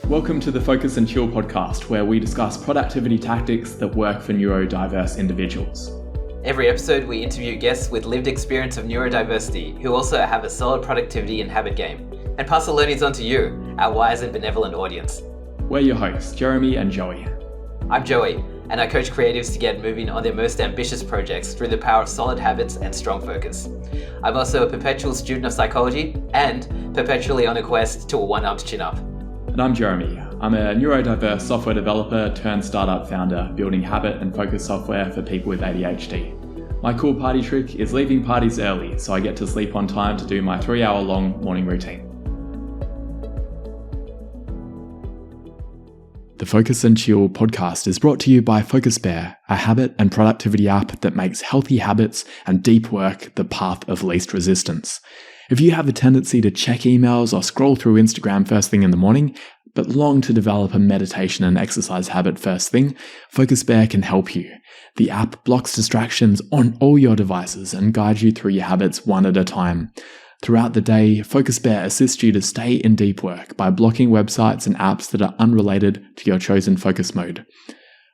Welcome to the Focus and Chill podcast, where we discuss productivity tactics that work for neurodiverse individuals. Every episode, we interview guests with lived experience of neurodiversity who also have a solid productivity and habit game, and pass the learnings on to you, our wise and benevolent audience. We're your hosts, Jeremy and Joey. I'm Joey, and I coach creatives to get moving on their most ambitious projects through the power of solid habits and strong focus. I'm also a perpetual student of psychology and perpetually on a quest to a one-armed chin-up. And I'm Jeremy. I'm a neurodiverse software developer turned startup founder building habit and focus software for people with ADHD. My cool party trick is leaving parties early so I get to sleep on time to do my 3-hour-long morning routine. The Focus and Chill podcast is brought to you by FocusBear, a habit and productivity app that makes healthy habits and deep work the path of least resistance. If you have a tendency to check emails or scroll through Instagram first thing in the morning, but long to develop a meditation and exercise habit first thing, FocusBear can help you. The app blocks distractions on all your devices and guides you through your habits one at a time. Throughout the day, FocusBear assists you to stay in deep work by blocking websites and apps that are unrelated to your chosen focus mode.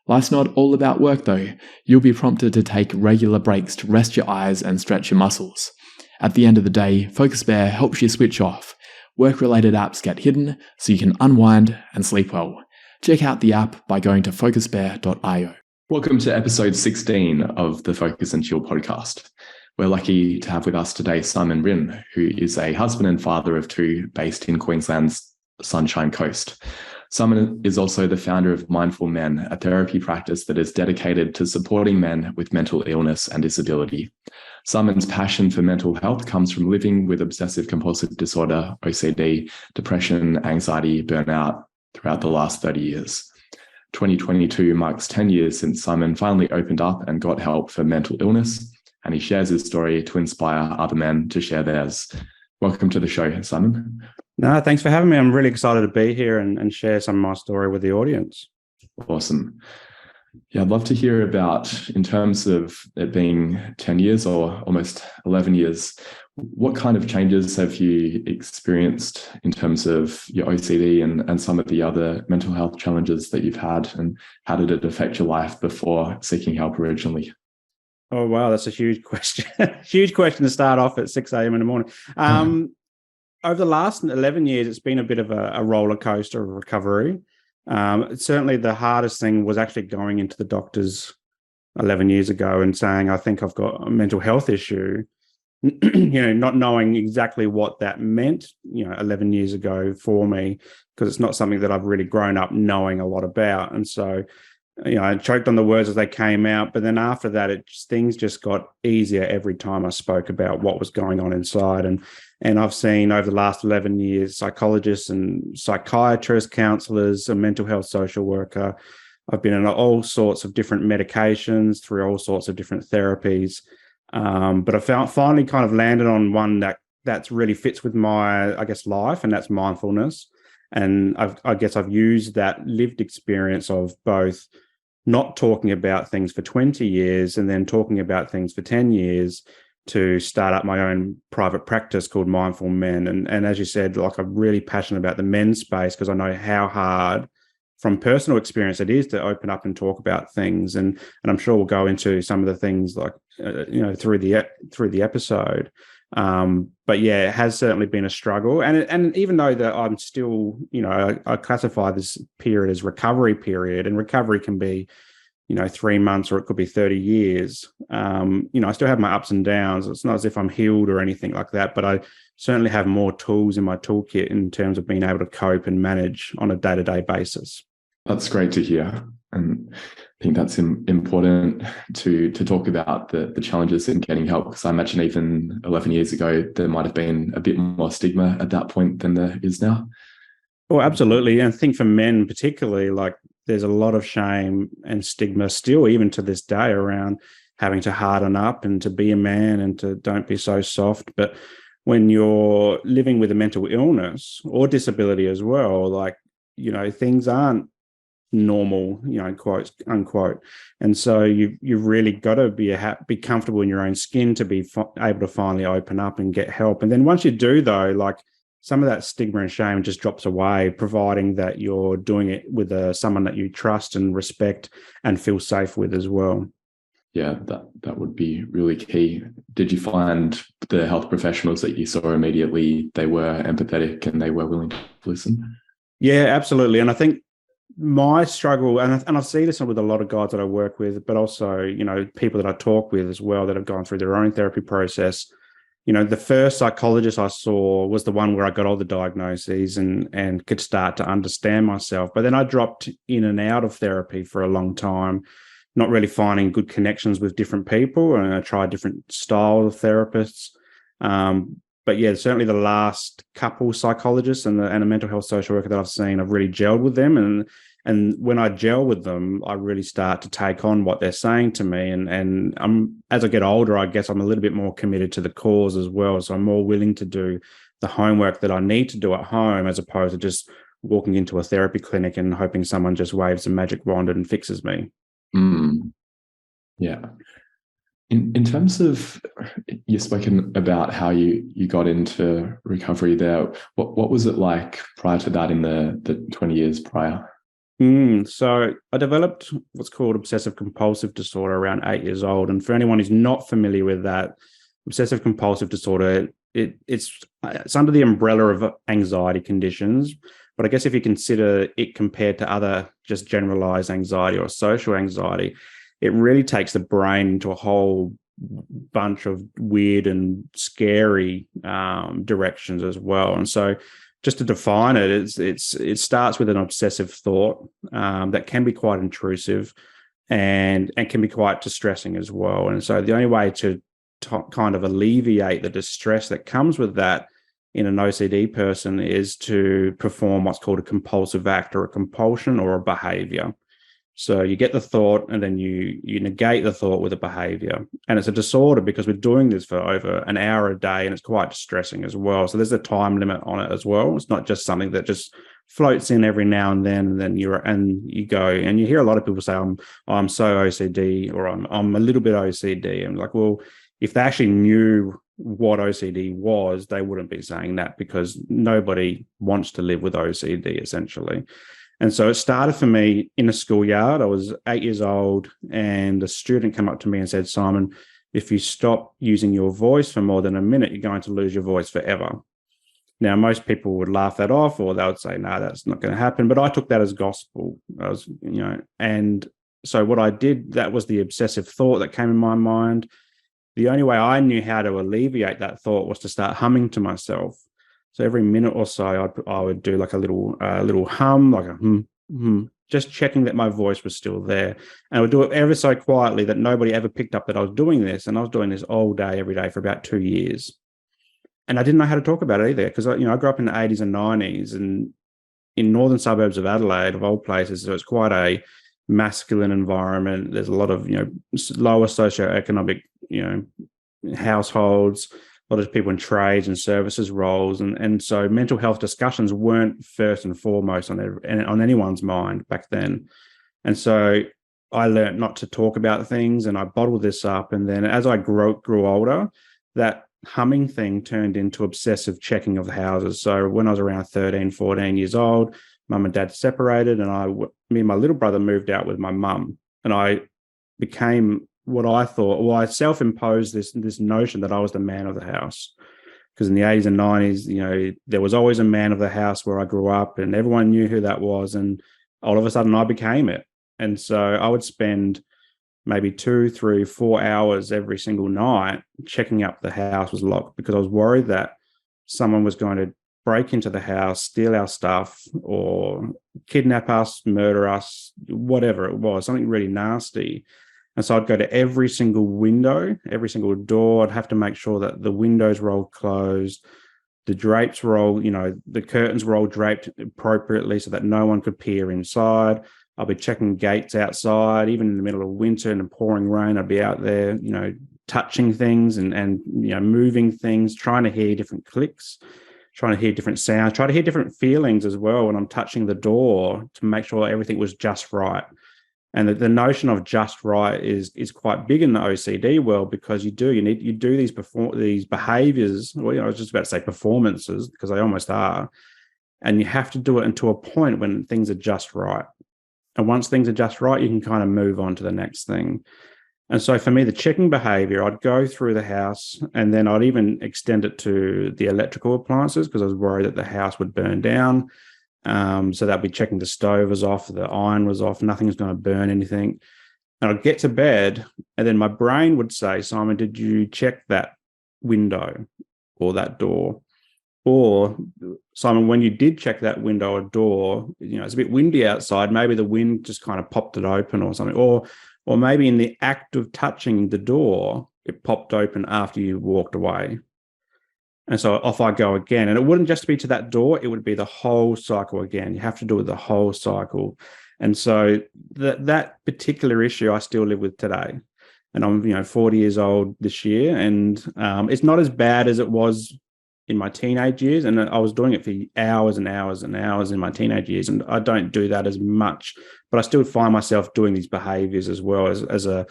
Life's not all about work though. You'll be prompted to take regular breaks to rest your eyes and stretch your muscles. At the end of the day, FocusBear helps you switch off. Work-related apps get hidden so you can unwind and sleep well. Check out the app by going to focusbear.io. Welcome to episode 16 of the Focus and Chill podcast. We're lucky to have with us today Simon Rinne, who is a husband and father of two based in Queensland's Sunshine Coast. Simon is also the founder of Mindful Men, a therapy practice that is dedicated to supporting men with mental illness and disability. Simon's passion for mental health comes from living with obsessive compulsive disorder, OCD, depression, anxiety, burnout throughout the last 30 years. 2022 marks 10 years since Simon finally opened up and got help for mental illness, and he shares his story to inspire other men to share theirs. Welcome to the show, Simon. No, thanks for having me. I'm really excited to be here and share some of my story with the audience. Awesome. Yeah, I'd love to hear about, in terms of it being 10 years or almost 11 years, what kind of changes have you experienced in terms of your OCD and some of the other mental health challenges that you've had, and how did it affect your life before seeking help originally? Oh, wow, that's a huge question. Huge question to start off at 6 a.m. in the morning. Over the last 11 years, it's been a bit of a roller coaster of recovery. Certainly the hardest thing was actually going into the doctors 11 years ago and saying, I think I've got a mental health issue, not knowing exactly what that meant, 11 years ago for me, because it's not something that I've really grown up knowing a lot about. And so, I choked on the words as they came out, but then after that, things just got easier every time I spoke about what was going on inside. And I've seen over the last 11 years, psychologists and psychiatrists, counselors, a mental health social worker. I've been on all sorts of different medications, through all sorts of different therapies. But I finally kind of landed on one that's really fits with my, life, and that's mindfulness. And I've used that lived experience of both not talking about things for 20 years and then talking about things for 10 years to start up my own private practice called Mindful Men. And as you said, I'm really passionate about the men's space because I know how hard from personal experience it is to open up and talk about things. And I'm sure we'll go into some of the things through the episode. But yeah, it has certainly been a struggle. And even though that I'm still, I classify this period as recovery period, and recovery can be, 3 months or it could be 30 years. I still have my ups and downs. It's not as if I'm healed or anything like that, but I certainly have more tools in my toolkit in terms of being able to cope and manage on a day-to-day basis. That's great to hear. And I think that's important to talk about the challenges in getting help, because I imagine even 11 years ago, there might have been a bit more stigma at that point than there is now. Oh, absolutely. And I think for men particularly, there's a lot of shame and stigma still, even to this day, around having to harden up and to be a man and to don't be so soft. But when you're living with a mental illness or disability as well, things aren't normal, quote unquote. And so you've really got to be comfortable in your own skin to be able to finally open up and get help. And then once you do, though, some of that stigma and shame just drops away, providing that you're doing it with someone that you trust and respect and feel safe with as well. Yeah, that would be really key. Did you find the health professionals that you saw immediately, they were empathetic and they were willing to listen? Yeah, absolutely. And I think my struggle, and I see this with a lot of guys that I work with, but also, you know, people that I talk with as well that have gone through their own therapy process. You know, the first psychologist I saw was the one where I got all the diagnoses and could start to understand myself. But then I dropped in and out of therapy for a long time, not really finding good connections with different people. And I tried different style of therapists. But yeah, certainly the last couple psychologists and a mental health social worker that I've seen, I've really gelled with them. And when I gel with them, I really start to take on what they're saying to me. And as I get older, I guess I'm a little bit more committed to the cause as well. So I'm more willing to do the homework that I need to do at home, as opposed to just walking into a therapy clinic and hoping someone just waves a magic wand and fixes me. Yeah. In terms of, you've spoken about how you got into recovery there. What was it like prior to that in the 20 years prior? So I developed what's called Obsessive Compulsive Disorder around 8 years old. And for anyone who's not familiar with that, Obsessive Compulsive Disorder, it's under the umbrella of anxiety conditions. But I guess if you consider it compared to other just generalized anxiety or social anxiety, it really takes the brain into a whole bunch of weird and scary directions as well. And so just to define it, it starts with an obsessive thought that can be quite intrusive and can be quite distressing as well. And so the only way to kind of alleviate the distress that comes with that in an OCD person is to perform what's called a compulsive act or a compulsion or a behavior. So you get the thought and then you negate the thought with a behavior. And it's a disorder because we're doing this for over an hour a day and it's quite distressing as well. So there's a time limit on it as well. It's not just something that just floats in every now and then you go. And you hear a lot of people say, I'm so OCD, or I'm a little bit OCD. I'm like, well, if they actually knew what OCD was, they wouldn't be saying that, because nobody wants to live with OCD essentially. And so it started for me in a schoolyard. I was 8 years old and a student came up to me and said, Simon, if you stop using your voice for more than a minute, you're going to lose your voice forever. Now, most people would laugh that off, or they would say, no, that's not going to happen. But I took that as gospel. And so what I did, that was the obsessive thought that came in my mind. The only way I knew how to alleviate that thought was to start humming to myself. So every minute or so, I would do like a little hum, like a just checking that my voice was still there. And I would do it ever so quietly that nobody ever picked up that I was doing this. And I was doing this all day, every day for about 2 years. And I didn't know how to talk about it either, because I grew up in the 80s and 90s and in northern suburbs of Adelaide, of all places. So it's quite a masculine environment. There's a lot of, lower socioeconomic, households, a lot of people in trades and services roles. And so mental health discussions weren't first and foremost on anyone's mind back then. And so I learned not to talk about things and I bottled this up. And then as I grew older, that humming thing turned into obsessive checking of the houses. So when I was around 13, 14 years old, mum and dad separated and me and my little brother moved out with my mum. And I became what I thought, well, I self-imposed this notion that I was the man of the house. Because in the 80s and 90s, there was always a man of the house where I grew up and everyone knew who that was. And all of a sudden I became it. And so I would spend maybe 2, 3, 4 hours every single night checking up the house was locked, because I was worried that someone was going to break into the house, steal our stuff, or kidnap us, murder us, whatever it was, something really nasty. And so I'd go to every single window, every single door. I'd have to make sure that the windows were all closed, the drapes were all, the curtains were all draped appropriately so that no one could peer inside. I'll be checking gates outside, even in the middle of winter and the pouring rain. I'd be out there, touching things and moving things, trying to hear different clicks, trying to hear different sounds, trying to hear different feelings as well when I'm touching the door to make sure everything was just right. And the notion of just right is quite big in the OCD world, because you do these behaviors. Well, I was just about to say performances, because they almost are, and you have to do it until a point when things are just right. And once things are just right, you can kind of move on to the next thing. And so for me, the checking behavior, I'd go through the house, and then I'd even extend it to the electrical appliances, because I was worried that the house would burn down. So that'd be checking the stove was off, the iron was off, nothing's going to burn anything. And I'd get to bed, and then my brain would say, Simon, did you check that window or that door? Or, Simon, when you did check that window or door, it's a bit windy outside, maybe the wind just kind of popped it open or something. Or maybe in the act of touching the door, it popped open after you walked away. And so off I go again. And it wouldn't just be to that door, it would be the whole cycle again. You have to do it the whole cycle. And so that particular issue I still live with today. And I'm 40 years old this year. And it's not as bad as it was in my teenage years. And I was doing it for hours and hours and hours in my teenage years. And I don't do that as much, but I still find myself doing these behaviors as well as a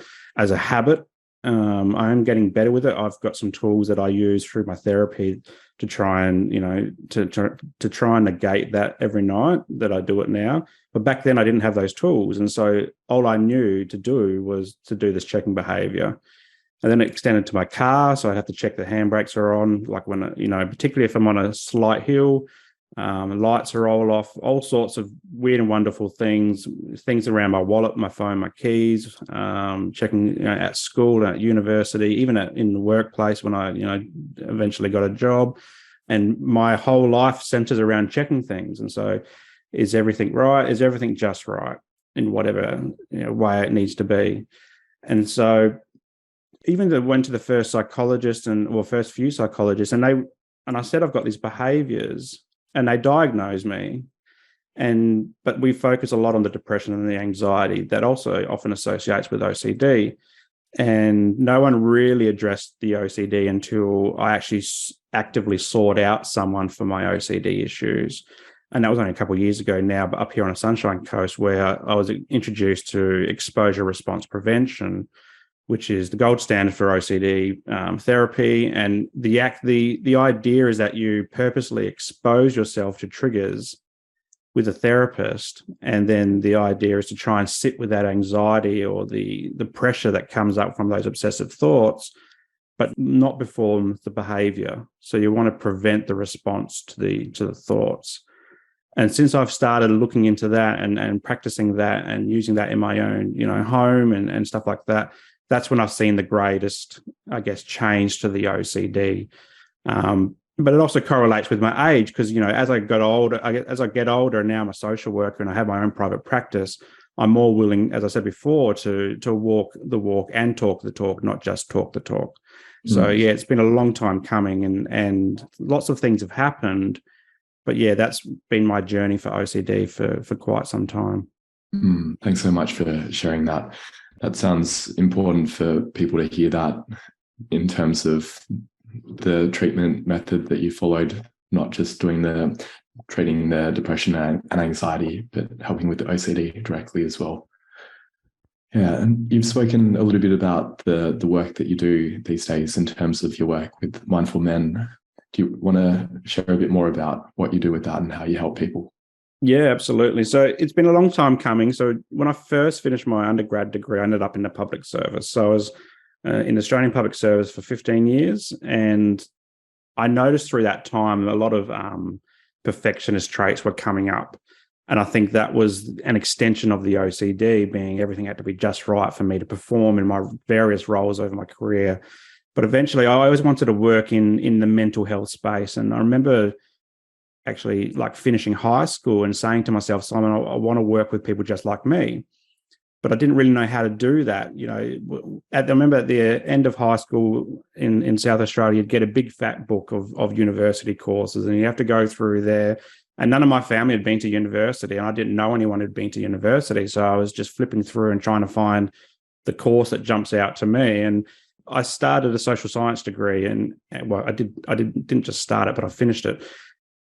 habit. I am getting better with it. I've got some tools that I use through my therapy to try and, to try and negate that every night that I do it now. But back then I didn't have those tools. And so all I knew to do was to do this checking behavior. And then it extended to my car. So I have to check the handbrakes are on, like when, particularly if I'm on a slight hill, lights are all off, all sorts of weird and wonderful things around my wallet, my phone, my keys, checking at school, at university, even in the workplace when I, eventually got a job. And my whole life centers around checking things. And so is everything right? Is everything just right in whatever way it needs to be? And so even I went to the first first few psychologists, and I said, I've got these behaviors, and they diagnosed me. But we focus a lot on the depression and the anxiety that also often associates with OCD. And no one really addressed the OCD until I actually actively sought out someone for my OCD issues. And that was only a couple of years ago now, but up here on the Sunshine Coast, where I was introduced to exposure response prevention, which is the gold standard for OCD therapy. And the idea is that you purposely expose yourself to triggers with a therapist. And then the idea is to try and sit with that anxiety or the pressure that comes up from those obsessive thoughts, but not perform the behavior. So you want to prevent the response to the thoughts. And since I've started looking into that and practicing that and using that in my own, home and stuff like that, that's when I've seen the greatest, I guess, change to the OCD. But it also correlates with my age, because, as I get older, and now I'm a social worker and I have my own private practice, I'm more willing, as I said before, to walk the walk and talk the talk, not just talk the talk. So, yeah, it's been a long time coming, and lots of things have happened. But, yeah, that's been my journey for OCD for quite some time. Thanks so much for sharing that. That sounds important for people to hear, that in terms of the treatment method that you followed, not just treating the depression and anxiety, but helping with the OCD directly as well. Yeah, and you've spoken a little bit about the work that you do these days in terms of your work with Mindful Men. Do you want to share a bit more about what you do with that and how you help people? Yeah, absolutely. So it's been a long time coming. So when I first finished my undergrad degree, I ended up in the public service. So I was in Australian public service for 15 years. And I noticed through that time, a lot of perfectionist traits were coming up. And I think that was an extension of the OCD, being everything had to be just right for me to perform in my various roles over my career. But eventually I always wanted to work in the mental health space. And I remember actually like finishing high school and saying to myself, Simon, I want to work with people just like me. But I didn't really know how to do that. I remember at the end of high school in South Australia, you'd get a big fat book of university courses, and you have to go through there. And none of my family had been to university, and I didn't know anyone who'd been to university. So I was just flipping through and trying to find the course that jumps out to me. And I started a social science degree, and well, I didn't just start it, but I finished it.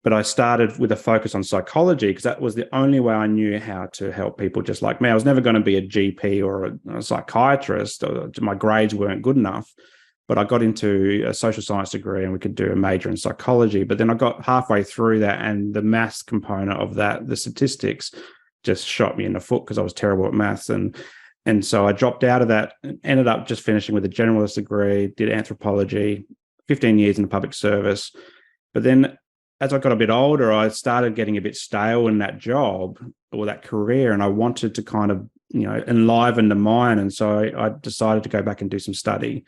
But I started with a focus on psychology because that was the only way I knew how to help people just like me. I was never going to be a GP or a psychiatrist. Or my grades weren't good enough. But I got into a social science degree and we could do a major in psychology. But then I got halfway through that and the maths component of that, the statistics, just shot me in the foot because I was terrible at maths. And so I dropped out of that and ended up just finishing with a generalist degree, did anthropology, 15 years in the public service. But then as I got a bit older, I started getting a bit stale in that job or that career, and I wanted to kind of, enliven the mind. And so I decided to go back and do some study,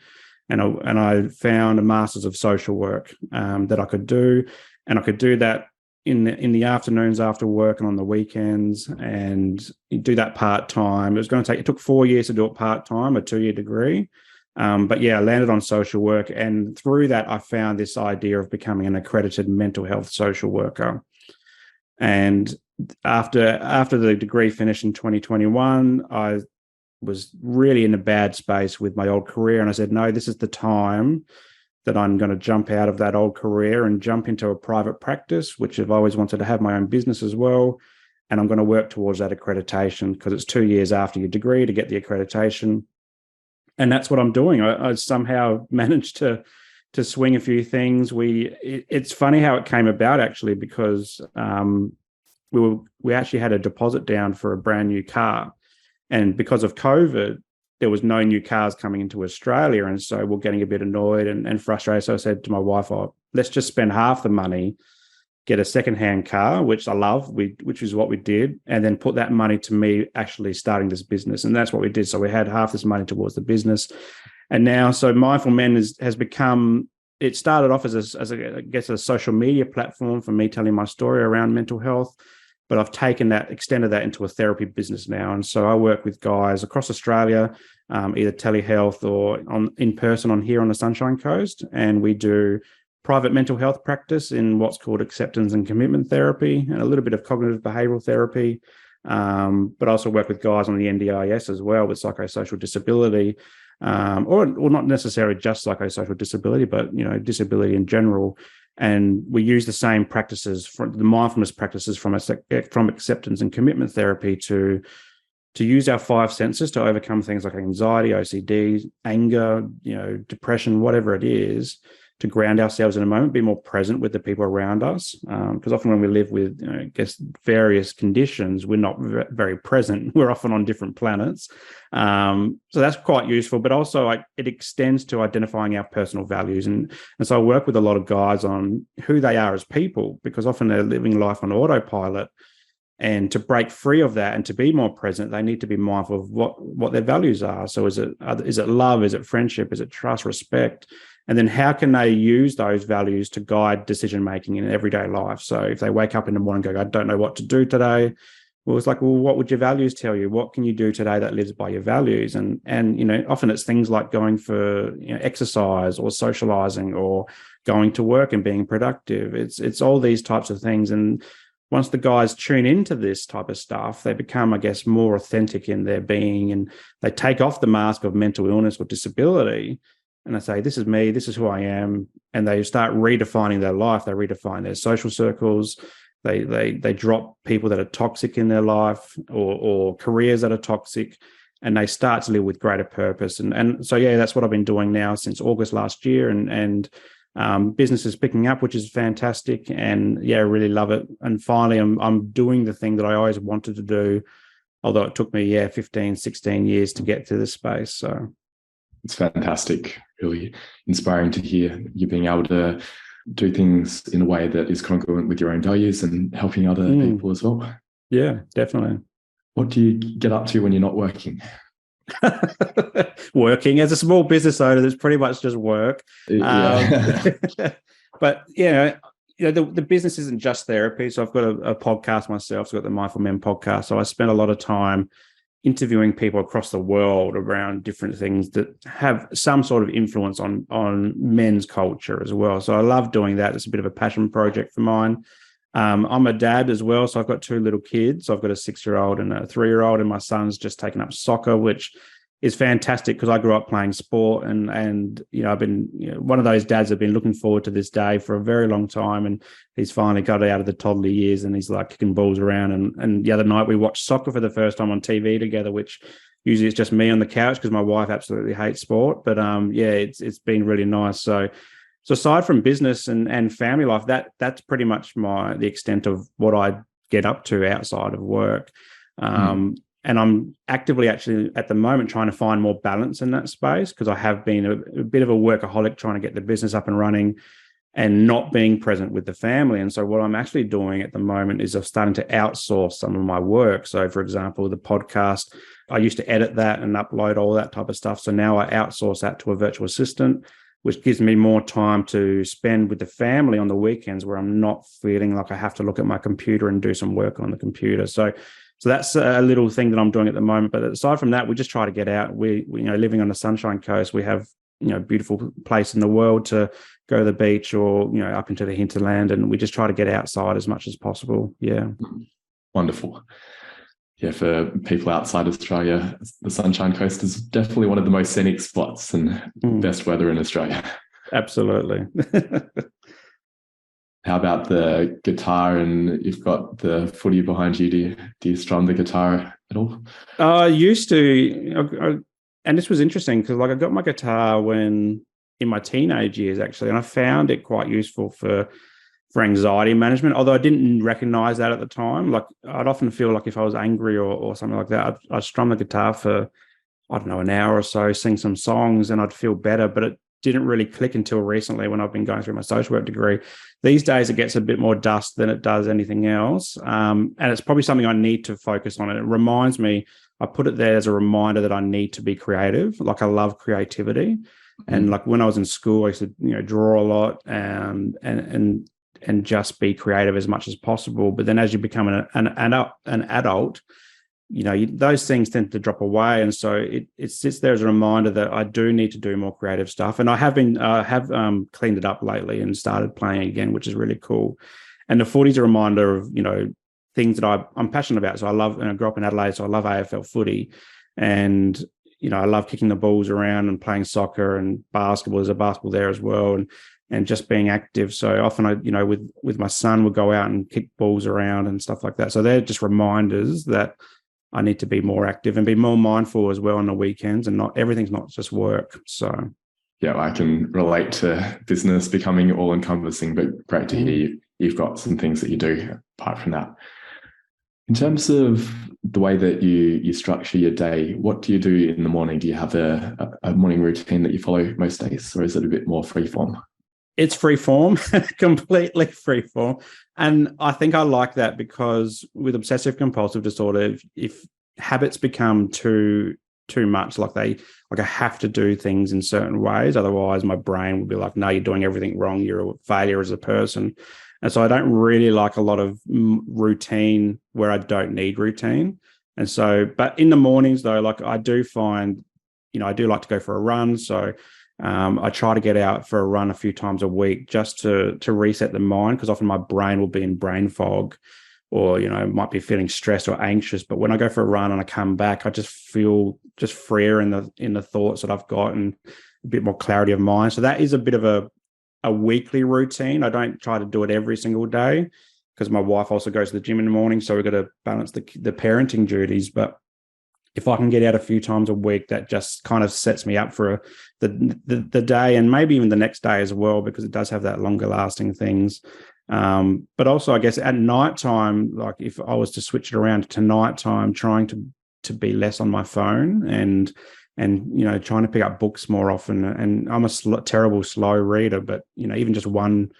and I found a Master's of Social Work that I could do, and I could do that in the afternoons after work and on the weekends, and do that part time. It took 4 years to do it part time, a 2-year degree. But yeah, I landed on social work. And through that, I found this idea of becoming an accredited mental health social worker. And after the degree finished in 2021, I was really in a bad space with my old career. And I said, no, this is the time that I'm going to jump out of that old career and jump into a private practice, which I've always wanted to have my own business as well. And I'm going to work towards that accreditation because it's 2 years after your degree to get the accreditation. And that's what I'm doing. I somehow managed to swing a few things. It's funny how it came about, actually, because we actually had a deposit down for a brand new car, and because of COVID, there was no new cars coming into Australia, and so we're getting a bit annoyed and frustrated. So I said to my wife, let's just spend half the money, get a secondhand car, which I love, which is what we did, and then put that money to me actually starting this business. And that's what we did. So we had half this money towards the business. And now, so Mindful Men has become, it started off as a social media platform for me telling my story around mental health, but I've extended that into a therapy business now. And so I work with guys across Australia, either telehealth or in person on here on the Sunshine Coast. And we do private mental health practice in what's called acceptance and commitment therapy, and a little bit of cognitive behavioral therapy. But I also work with guys on the NDIS as well with psychosocial disability, or not necessarily just psychosocial disability, but disability in general. And we use the same practices, from the mindfulness practices from acceptance and commitment therapy to use our 5 senses to overcome things like anxiety, OCD, anger, depression, whatever it is, to ground ourselves in a moment, be more present with the people around us. Because often when we live with, various conditions, we're not very present. We're often on different planets. So that's quite useful, but also it extends to identifying our personal values. And so I work with a lot of guys on who they are as people, because often they're living life on autopilot. And to break free of that and to be more present, they need to be mindful of what their values are. So is it love? Is it friendship? Is it trust, respect? And then how can they use those values to guide decision-making in everyday life? So if they wake up in the morning and go, I don't know what to do today. Well, it's like, well, what would your values tell you? What can you do today that lives by your values? And often it's things like going for exercise or socializing or going to work and being productive. It's all these types of things. And once the guys tune into this type of stuff, they become, I guess, more authentic in their being, and they take off the mask of mental illness or disability. And they say, this is me, this is who I am. And they start redefining their life. They redefine their social circles. They drop people that are toxic in their life or careers that are toxic, and they start to live with greater purpose. And so, yeah, that's what I've been doing now since August last year. And business is picking up, which is fantastic. And yeah, I really love it. And finally, I'm doing the thing that I always wanted to do, although it took me, 15, 16 years to get to this space. So it's fantastic. Really inspiring to hear you being able to do things in a way that is congruent with your own values and helping other people as well. Yeah, definitely. What do you get up to when you're not working? Working as a small business owner, there's pretty much just work. But the business isn't just therapy. So I've got a podcast myself. So I've got the Mindful Men podcast. So I spend a lot of time interviewing people across the world around different things that have some sort of influence on men's culture as well. So I love doing that. It's a bit of a passion project for mine. I'm a dad as well. So I've got 2 little kids. So I've got a 6-year-old and a 3-year-old, and my son's just taken up soccer, which is fantastic because I grew up playing sport, and I've been one of those dads that have been looking forward to this day for a very long time, and he's finally got out of the toddler years and he's like kicking balls around. And the other night we watched soccer for the first time on TV together, which usually it's just me on the couch because my wife absolutely hates sport. But it's been really nice. So aside from business and family life, that's pretty much the extent of what I get up to outside of work. And I'm actively actually at the moment trying to find more balance in that space because I have been a bit of a workaholic trying to get the business up and running and not being present with the family. And so what I'm actually doing at the moment is I'm starting to outsource some of my work. So for example, the podcast, I used to edit that and upload all that type of stuff. So now I outsource that to a virtual assistant, which gives me more time to spend with the family on the weekends where I'm not feeling like I have to look at my computer and do some work on the computer. So that's a little thing that I'm doing at the moment. But aside from that, we just try to get out. We living on the Sunshine Coast, we have beautiful place in the world to go to the beach or up into the hinterland, and we just try to get outside as much as possible. Yeah, wonderful. Yeah, for people outside Australia, the Sunshine Coast is definitely one of the most scenic spots and best weather in Australia. Absolutely. How about the guitar? And you've got the footy behind you. Do you strum the guitar at all? I used to, and this was interesting because I got my guitar in my teenage years actually, and I found it quite useful for anxiety management. Although I didn't recognize that at the time. Like I'd often feel like if I was angry or something like that, I'd strum the guitar for an hour or so, sing some songs, and I'd feel better. But it didn't really click until recently when I've been going through my social work degree. These days it gets a bit more dust than it does anything else. And it's probably something I need to focus on. And it reminds me, I put it there as a reminder that I need to be creative. Like I love creativity. And like when I was in school, I used to, draw a lot and just be creative as much as possible. But then as you become an adult, those things tend to drop away, and so it sits there as a reminder that I do need to do more creative stuff. And I have cleaned it up lately and started playing again, which is really cool. And the footy's a reminder of things that I'm passionate about. So I love, and I grew up in Adelaide, so I love AFL footy, and I love kicking the balls around and playing soccer and basketball. There's a basketball there as well, and just being active. So often I with my son would go out and kick balls around and stuff like that. So they're just reminders that I need to be more active and be more mindful as well on the weekends, and everything's not just work. So, yeah, I can relate to business becoming all encompassing, but great to hear you've got some things that you do apart from that. In terms of the way that you structure your day, what do you do in the morning? Do you have a morning routine that you follow most days, or is it a bit more freeform? It's freeform, completely freeform. And I think I like that because with obsessive compulsive disorder, if habits become too much, like I have to do things in certain ways, otherwise my brain will be like, no, you're doing everything wrong. You're a failure as a person. And so I don't really like a lot of routine where I don't need routine. And so, but in the mornings though, like I do find, I do like to go for a run. So I try to get out for a run a few times a week just to reset the mind, because often my brain will be in brain fog or, might be feeling stressed or anxious. But when I go for a run and I come back, I just feel just freer in the thoughts that I've got and a bit more clarity of mind. So that is a bit of a weekly routine. I don't try to do it every single day because my wife also goes to the gym in the morning. So we've got to balance the parenting duties. But if I can get out a few times a week, that just kind of sets me up for the day and maybe even the next day as well, because it does have that longer lasting things. But also, I guess at nighttime, like if I was to switch it around to nighttime, trying to be less on my phone and trying to pick up books more often. And I'm a terrible slow reader, but even just one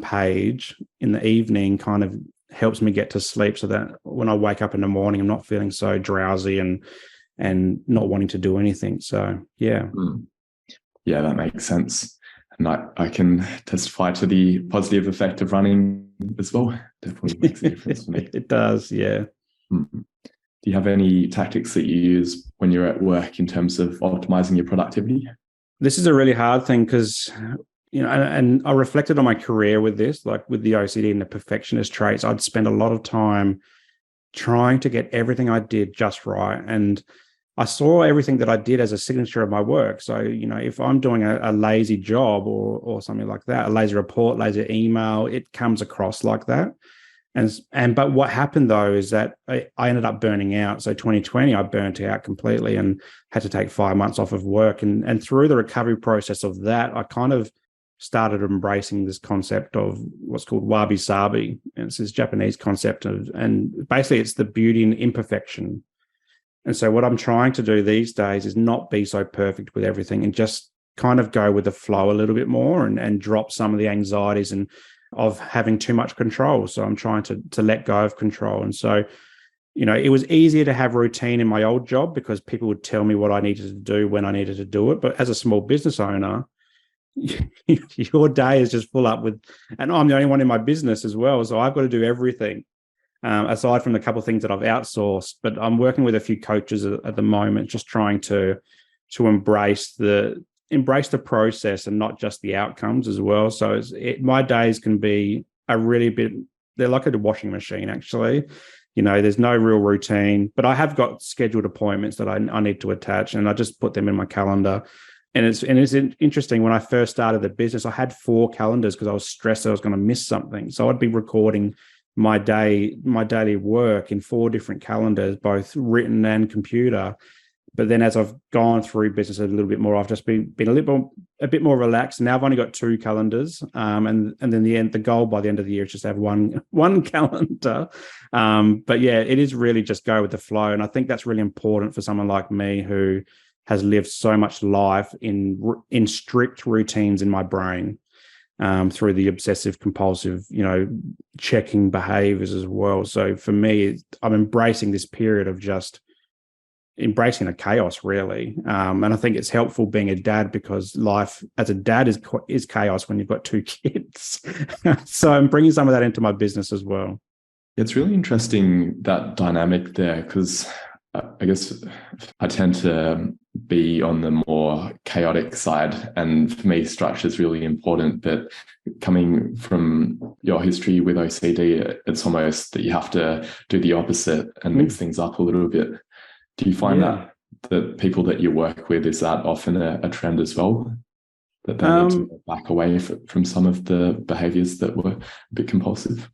page in the evening kind of helps me get to sleep, so that when I wake up in the morning, I'm not feeling so drowsy and not wanting to do anything. So yeah. Yeah, that makes sense. And I can testify to the positive effect of running as well. Definitely makes a difference for me. It does, yeah. Do you have any tactics that you use when you're at work in terms of optimizing your productivity? This is a really hard thing because, and I reflected on my career with this, like with the OCD and the perfectionist traits. I'd spend a lot of time trying to get everything I did just right. And I saw everything that I did as a signature of my work. So, if I'm doing a lazy job or something like that, a lazy report, lazy email, it comes across like that. But what happened though is that I ended up burning out. So 2020, I burnt out completely and had to take 5 months off of work. And through the recovery process of that, I kind of started embracing this concept of what's called wabi sabi. And it's this Japanese concept and basically it's the beauty in imperfection. And so what I'm trying to do these days is not be so perfect with everything and just kind of go with the flow a little bit more and drop some of the anxieties and of having too much control. So I'm trying to let go of control. And so, it was easier to have routine in my old job because people would tell me what I needed to do when I needed to do it. But as a small business owner, your day is just full up with, and I'm the only one in my business as well. So I've got to do everything. Aside from the couple of things that I've outsourced, but I'm working with a few coaches at the moment, just trying to embrace the process and not just the outcomes as well. So my days can be they're like a washing machine, actually. There's no real routine, but I have got scheduled appointments that I need to attach, and I just put them in my calendar. And it's interesting. When I first started the business, I had 4 calendars because I was stressed that I was going to miss something. So I'd be recording my daily work in 4 different calendars, both written and computer. But then as I've gone through business a little bit more, I've just been a bit more relaxed. Now I've only got 2 calendars. And then the goal by the end of the year is just to have one calendar. But yeah, it is really just go with the flow. And I think that's really important for someone like me who has lived so much life in strict routines in my brain. Through the obsessive compulsive, checking behaviors as well. So for me, I'm embracing this period of just embracing the chaos, really. And I think it's helpful being a dad because life as a dad is chaos when you've got 2 kids. So I'm bringing some of that into my business as well. It's really interesting, that dynamic there, because I guess I tend to be on the more chaotic side, and for me, structure is really important. But coming from your history with OCD, it's almost that you have to do the opposite and mix things up a little bit. Do you find that people that you work with, is that often a trend as well? That they need to back away from some of the behaviors that were a bit compulsive?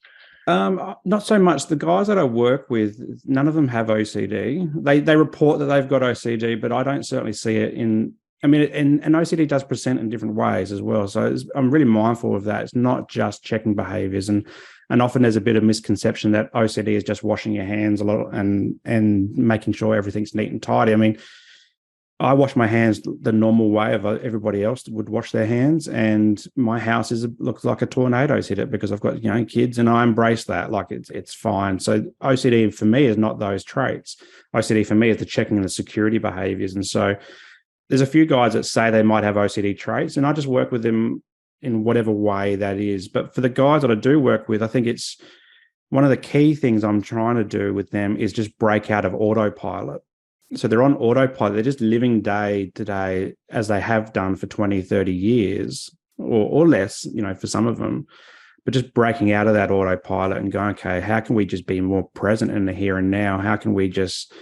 Not so much. The guys that I work with, none of them have OCD. They report that they've got OCD, but I don't certainly see it and OCD does present in different ways as well. So I'm really mindful of that. It's not just checking behaviors, and often there's a bit of misconception that OCD is just washing your hands a lot and making sure everything's neat and tidy. I wash my hands the normal way of everybody else would wash their hands, and my house looks like a tornado's hit it because I've got kids, and I embrace that. Like it's fine. So OCD for me is not those traits. OCD for me is the checking and the security behaviors. And so there's a few guys that say they might have OCD traits, and I just work with them in whatever way that is. But for the guys that I do work with, I think it's one of the key things I'm trying to do with them is just break out of autopilot. So they're on autopilot. They're just living day to day as they have done for 20, 30 years or less, for some of them, but just breaking out of that autopilot and going, okay, how can we just be more present in the here and now? How can we just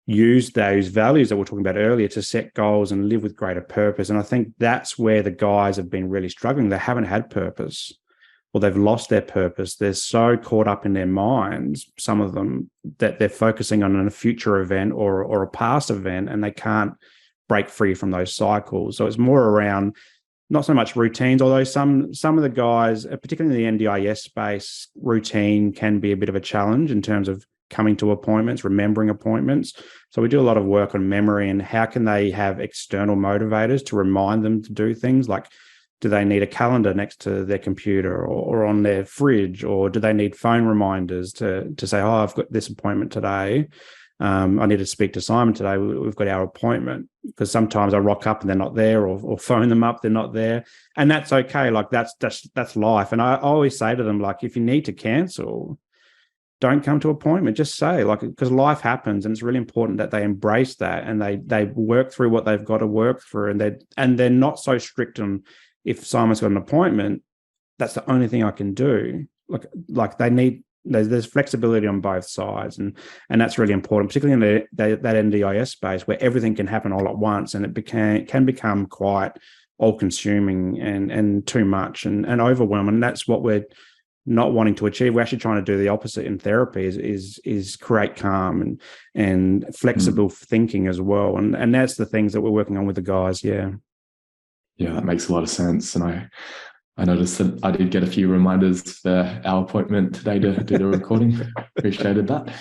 use those values that we were talking about earlier to set goals and live with greater purpose? And I think that's where the guys have been really struggling. They haven't had purpose, or they've lost their purpose. They're so caught up in their minds, some of them, that they're focusing on a future event or a past event, and they can't break free from those cycles. So it's more around not so much routines, although some of the guys, particularly in the NDIS space, routine can be a bit of a challenge in terms of coming to appointments, remembering appointments. So we do a lot of work on memory and how can they have external motivators to remind them to do things like, do they need a calendar next to their computer or on their fridge, or do they need phone reminders to say, oh, I've got this appointment today. I need to speak to Simon today. We've got our appointment. Because sometimes I rock up and they're not there, or phone them up, they're not there. And that's okay. Like that's life. And I always say to them, like, if you need to cancel, don't come to appointment. Just say, like, because life happens, and it's really important that they embrace that and they work through what they've got to work through, and they're not so strict on, if Simon's got an appointment, that's the only thing I can do. Like they need, there's flexibility on both sides, and that's really important, particularly in that NDIS space where everything can happen all at once, and it can become quite all-consuming and too much and overwhelming. And that's what we're not wanting to achieve. We're actually trying to do the opposite in therapy, is create calm and flexible thinking as well. And that's the things that we're working on with the guys. Yeah, that makes a lot of sense. And I noticed that I did get a few reminders for our appointment today to do the recording. Appreciated that.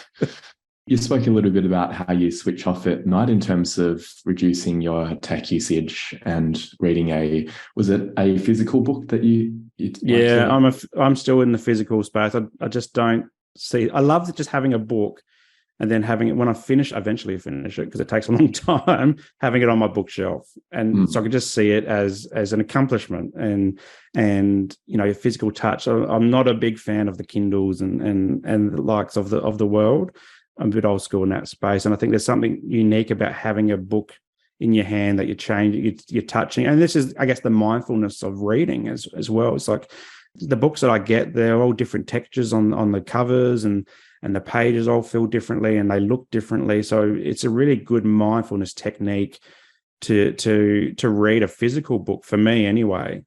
You spoke a little bit about how you switch off at night in terms of reducing your tech usage and reading was it a physical book that you yeah, I'm still in the physical space. I just don't see, I love just having a book and then having it when I eventually finish it, because it takes a long time, having it on my bookshelf. And so I can just see it as an accomplishment and physical touch. I'm not a big fan of the Kindles and the likes of the world. I'm a bit old school in that space. And I think there's something unique about having a book in your hand that you're touching. And this is, I guess, the mindfulness of reading as well. It's like the books that I get, they're all different textures on the covers, and the pages all feel differently and they look differently. So it's a really good mindfulness technique to read a physical book, for me anyway,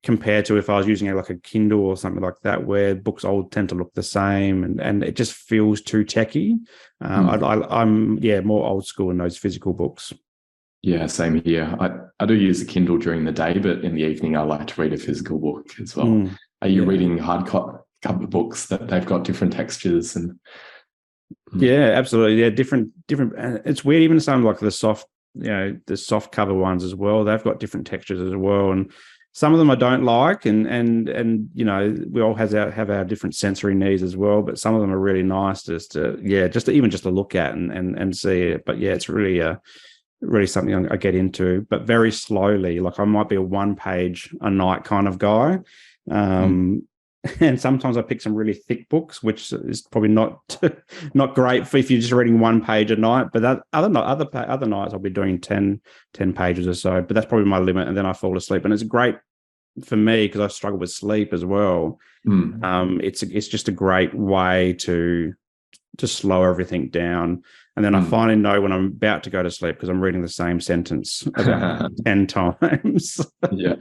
compared to if I was using it like a Kindle or something like that, where books all tend to look the same and it just feels too techy. I'm more old school in those physical books. Yeah, same here. I do use a Kindle during the day, but in the evening I like to read a physical book as well. Are you reading hardcover books that they've got different textures and? Yeah, absolutely. Yeah, different. It's weird. Even some like the soft cover ones as well. They've got different textures as well, and some of them I don't like, and we all have our different sensory needs as well. But some of them are really nice just to look at and see it. But yeah, it's really something I get into, but very slowly. Like I might be a 1 page a night kind of guy. And sometimes I pick some really thick books, which is probably not great for if you're just reading 1 page a night. But other nights I'll be doing 10 pages or so. But that's probably my limit, and then I fall asleep. And it's great for me because I struggle with sleep as well. It's just a great way to slow everything down. And then I finally know when I'm about to go to sleep because I'm reading the same sentence about 10 times. Yeah.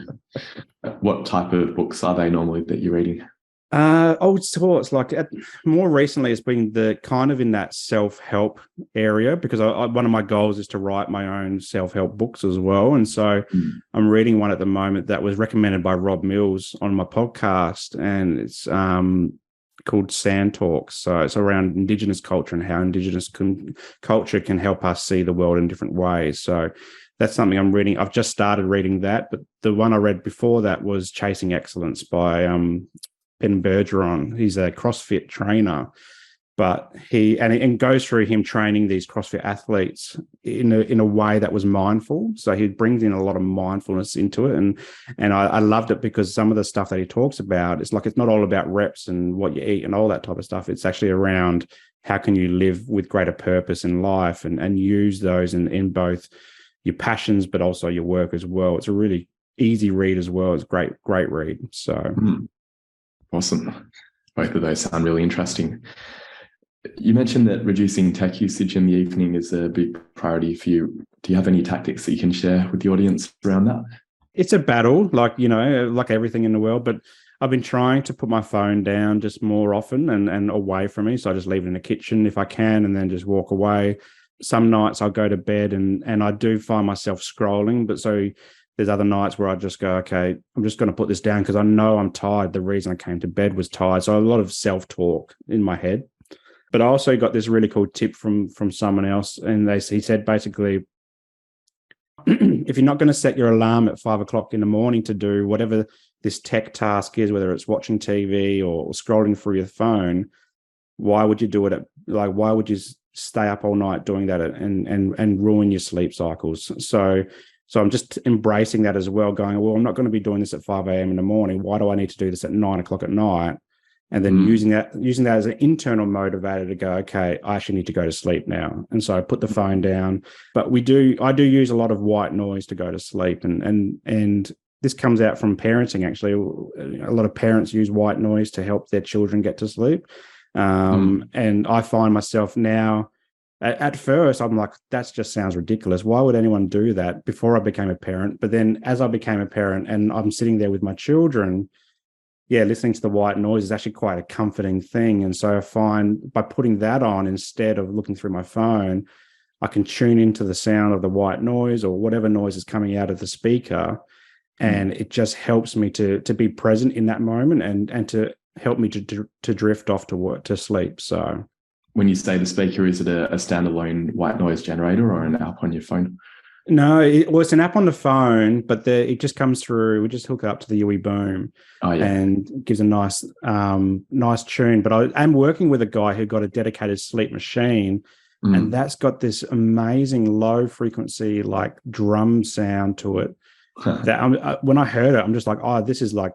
What type of books are they normally that you're reading? Old sorts. Like more recently, it's been the kind of in that self-help area, because one of my goals is to write my own self-help books as well. And so I'm reading one at the moment that was recommended by Rob Mills on my podcast, and it's called Sand Talks. So it's around Indigenous culture and how Indigenous culture can help us see the world in different ways. So that's something I'm reading. I've just started reading that, but the one I read before that was Chasing Excellence by Ben Bergeron. He's a CrossFit trainer, but he goes through him training these CrossFit athletes in a way that was mindful. So he brings in a lot of mindfulness into it, and I loved it because some of the stuff that he talks about, it's not all about reps and what you eat and all that type of stuff. It's actually around how can you live with greater purpose in life and use those in both your passions but also your work as well. It's a really easy read as well. It's great read. So awesome. Both of those sound really interesting. You mentioned that reducing tech usage in the evening is a big priority for you. Do you have any tactics that you can share with the audience around that? It's a battle, like everything in the world, but I've been trying to put my phone down just more often and away from me. So I just leave it in the kitchen if I can and then just walk away. Some nights I'll go to bed and I do find myself scrolling, but so there's other nights where I just go, okay, I'm just going to put this down because I know I'm tired. The reason I came to bed was tired. So a lot of self-talk in my head. But I also got this really cool tip from someone else, and he said basically, if you're not going to set your alarm at 5 o'clock in the morning to do whatever this tech task is, whether it's watching TV or scrolling through your phone, why would you do it why would you stay up all night doing that and ruin your sleep cycles? So I'm just embracing that as well, going, well, I'm not going to be doing this at 5 a.m. in the morning. Why do I need to do this at 9 o'clock at night? And then using that as an internal motivator to go, okay, I actually need to go to sleep now. And so I put the phone down. But I do use a lot of white noise to go to sleep. And this comes out from parenting, actually. A lot of parents use white noise to help their children get to sleep. And I find myself now, at first, I'm like, that just sounds ridiculous. Why would anyone do that before I became a parent? But then as I became a parent and I'm sitting there with my children, listening to the white noise is actually quite a comforting thing. And so I find by putting that on instead of looking through my phone, I can tune into the sound of the white noise or whatever noise is coming out of the speaker. And it just helps me to be present in that moment and to help me to drift off to sleep. So when you say the speaker, is it a standalone white noise generator or an app on your phone? No, it's an app on the phone, but it just comes through. We just hook it up to the UE Boom, and it gives a nice tune. But I am working with a guy who got a dedicated sleep machine, and that's got this amazing low frequency like drum sound to it. That when I heard it, I'm just like, oh, this is like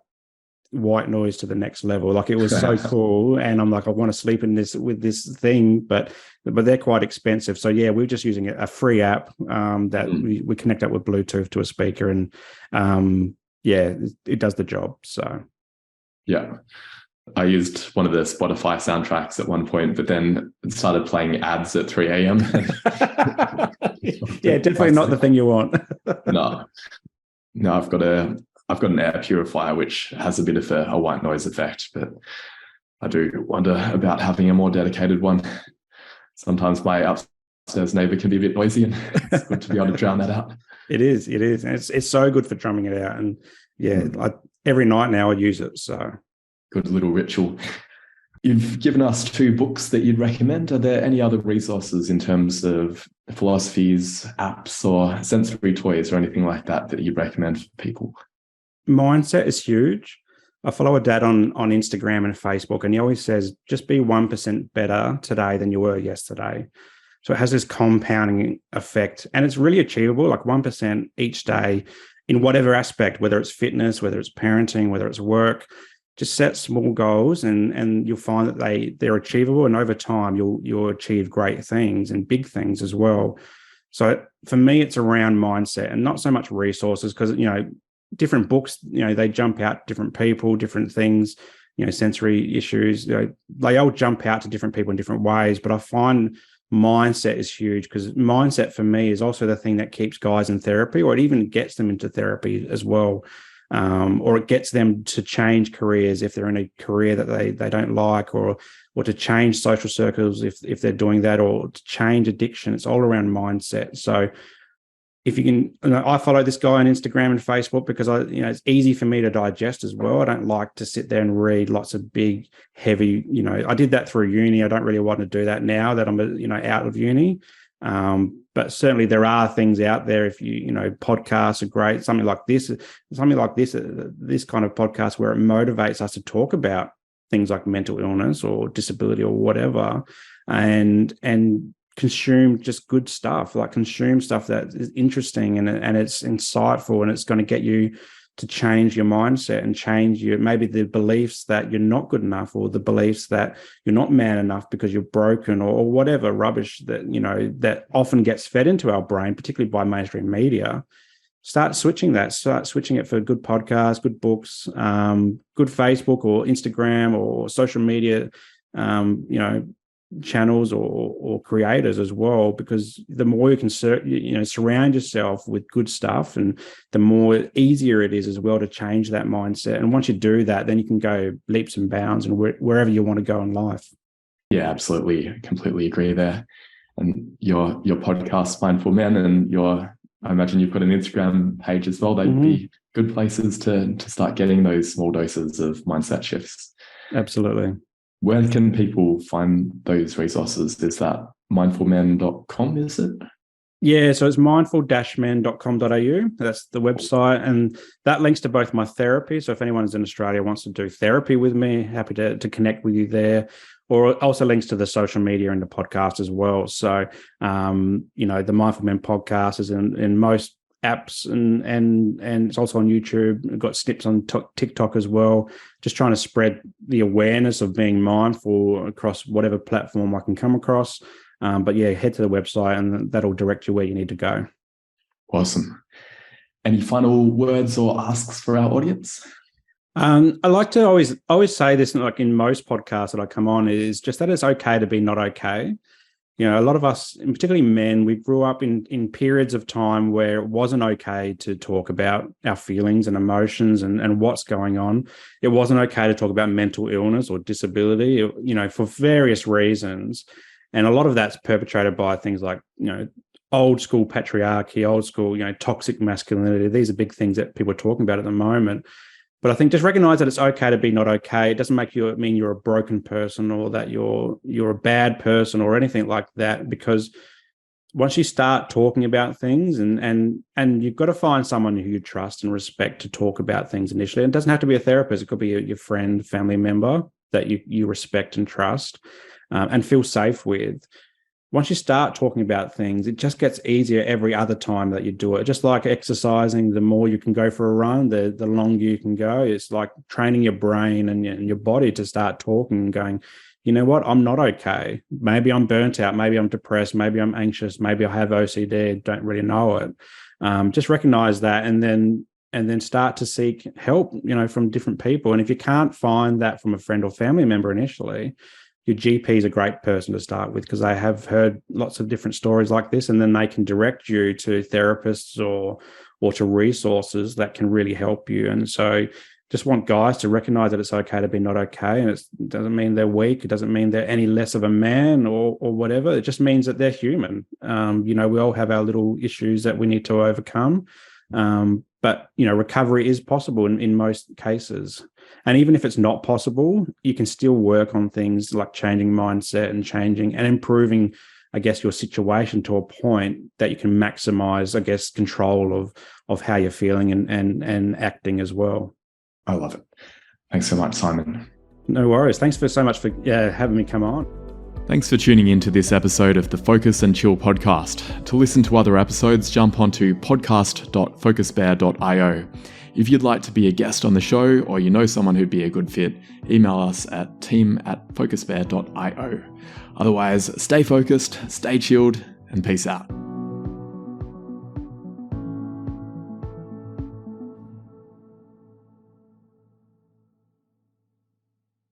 white noise to the next level. Like it was so cool, and I'm like, I want to sleep in this with this thing, but they're quite expensive. So we're just using a free app that we connect up with Bluetooth to a speaker, and it does the job. So I used one of the Spotify soundtracks at one point, but then it started playing ads at 3 a.m. Definitely not the thing you want. No, I've got an air purifier which has a bit of a white noise effect, but I do wonder about having a more dedicated one. Sometimes my upstairs neighbor can be a bit noisy, and it's good to be able to drown that out. It is. And it's so good for drumming it out. And every night now I use it. So good little ritual. You've given us 2 books that you'd recommend. Are there any other resources in terms of philosophies, apps, or sensory toys or anything like that you'd recommend for people? Mindset is huge. I follow a dad on Instagram and Facebook, and he always says, just be 1% better today than you were yesterday. So it has this compounding effect, and it's really achievable, like 1% each day in whatever aspect, whether it's fitness, whether it's parenting, whether it's work. Just set small goals, and you'll find that they're achievable, and over time you'll achieve great things and big things as well. So for me, it's around mindset and not so much resources, because different books, they jump out, different people, different things, sensory issues, they all jump out to different people in different ways. But I find mindset is huge, because mindset for me is also the thing that keeps guys in therapy, or it even gets them into therapy as well. Or it gets them to change careers if they're in a career that they don't like, or to change social circles if they're doing that, or to change addiction. It's all around mindset. So if you can, I follow this guy on Instagram and Facebook because it's easy for me to digest as well. I don't like to sit there and read lots of big, heavy, I did that through uni. I don't really want to do that now that I'm, out of uni. But certainly there are things out there. If podcasts are great, something like this kind of podcast where it motivates us to talk about things like mental illness or disability or whatever, and consume just good stuff, like consume stuff that is interesting and it's insightful, and it's going to get you to change your mindset and change maybe the beliefs that you're not good enough, or the beliefs that you're not man enough because you're broken, or whatever rubbish that that often gets fed into our brain, particularly by mainstream media. Start switching it for good podcasts, good books, good Facebook or Instagram or social media channels or creators as well, because the more you can surround yourself with good stuff, and the more easier it is as well to change that mindset. And once you do that, then you can go leaps and bounds and wherever you want to go in life. Yeah, absolutely. Completely agree there. And your podcast, Mindful Men, and I imagine you've got an Instagram page as well. They'd be good places to start getting those small doses of mindset shifts. Absolutely. Where can people find those resources? Is that mindfulmen.com, is it? Yeah, so it's mindful-men.com.au. That's the website, and that links to both my therapy. So if anyone is in Australia wants to do therapy with me, happy to connect with you there. Or also links to the social media and the podcast as well. So, the Mindful Men podcast is in most apps, and it's also on YouTube. We've got snips on TikTok as well, just trying to spread the awareness of being mindful across whatever platform I can come across. But head to the website and that'll direct you where you need to go. Awesome. Any final words or asks for our audience? I like to always say this, like in most podcasts that I come on, is just that it's okay to be not okay. You know, a lot of us, and particularly men, we grew up in periods of time where it wasn't okay to talk about our feelings and emotions and what's going on. It wasn't okay to talk about mental illness or disability, you know, for various reasons. And a lot of that's perpetrated by things like, you know, old school patriarchy, old school, you know, toxic masculinity. These are big things that people are talking about at the moment. But I think just recognize that it's okay to be not okay. It doesn't mean you're a broken person or that you're a bad person or anything like that. Because once you start talking about things, and you've got to find someone who you trust and respect to talk about things initially. And it doesn't have to be a therapist. It could be your friend, family member that you respect and trust and feel safe with. Once you start talking about things, it just gets easier every other time that you do it. Just like exercising, the more you can go for a run, the longer you can go. It's like training your brain and your body to start talking and going, you know what, I'm not okay. Maybe I'm burnt out. Maybe I'm depressed. Maybe I'm anxious. Maybe I have OCD. Don't really know it. Just recognize that and then start to seek help, you know, from different people. And if you can't find that from a friend or family member initially, your GP is a great person to start with because they have heard lots of different stories like this, and then they can direct you to therapists or to resources that can really help you. And so just want guys to recognize that it's okay to be not okay. And it doesn't mean they're weak. It doesn't mean they're any less of a man or whatever. It just means that they're human. You know, we all have our little issues that we need to overcome. But, you know, recovery is possible in most cases. And even if it's not possible, you can still work on things like changing mindset and changing and improving, I guess, your situation to a point that you can maximize, I guess, control of how you're feeling and acting as well. I love it. Thanks so much, Simon. No worries. Thanks so much for having me come on. Thanks for tuning in to this episode of the Focus and Chill podcast. To listen to other episodes, jump onto podcast.focusbear.io. If you'd like to be a guest on the show or you know someone who'd be a good fit, email us at team@focusbear.io. Otherwise, stay focused, stay chilled, and peace out.